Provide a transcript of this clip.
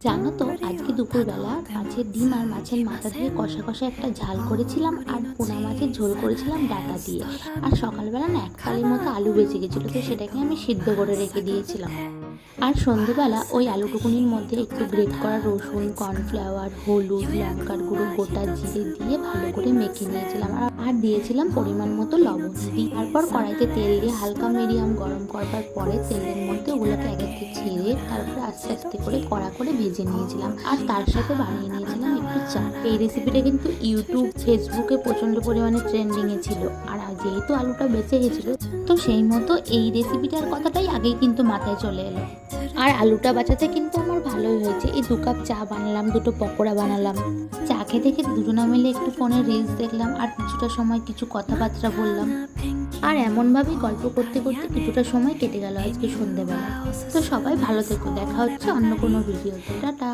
জানো তো আজকে দুপুরবেলা মাছের ডিম আর মাছের মাথা দিয়ে কষা কষা একটা ঝাল করেছিলাম, আর পোনা মাছের ঝোল করেছিলাম ডাঁটা দিয়ে। আর সকালবেলা না এক ফালির মতো আলু বেঁচে গেছিলো, তো সেটাকে আমি সিদ্ধ করে রেখে দিয়েছিলাম। আর সন্ধেবেলা ওই আলুটুকুনির মধ্যে একটু গ্রেট করা রসুন, কর্নফ্লাওয়ার, হলুদ, লঙ্কার গুঁড়ো, গোটা জিরে দিয়ে ভালো করে মেখে নিয়েছিলাম। আর দিয়েছিলাম পরিমাণ মতো লবণ। তারপর কড়াইতে তেল দিয়ে হালকা মিডিয়াম গরম করবার পরে তেলের মধ্যে ওগুলোকে এক একে ছেড়ে তারপরে আস্তে আস্তে করে কড়া করে ভেজে নিয়েছিলাম। আর তার সাথে বানিয়ে নিয়েছিলাম একটু চা। এই রেসিপিটা কিন্তু ইউটিউব, ফেসবুকে প্রচণ্ড পরিমাণে ট্রেন্ডিংয়ে ছিল। আর যেহেতু আলুটা বেঁচে গেছিলো, তো সেই মতো এই রেসিপিটার কথাটাই আগেই কিন্তু মাথায় চলে এলো। আর আলুটা বাঁচাতে কিন্তু আমার ভালোই হয়েছে। এই 2 কাপ চা বানালাম, 2টো পকোড়া বানালাম। চা খেতে খেতে দুজনে মিলে একটু ফোনে রিলস দেখলাম, আর কিছুটা সময় কিছু কথাবার্তা বললাম। আর এমনভাবেই গল্প করতে করতে কিছুটা সময় কেটে গেল আজকে সন্ধ্যেবেলা। তো সবাই ভালো থেকো, দেখা হচ্ছে অন্য কোনো ভিডিওতে। টাটা।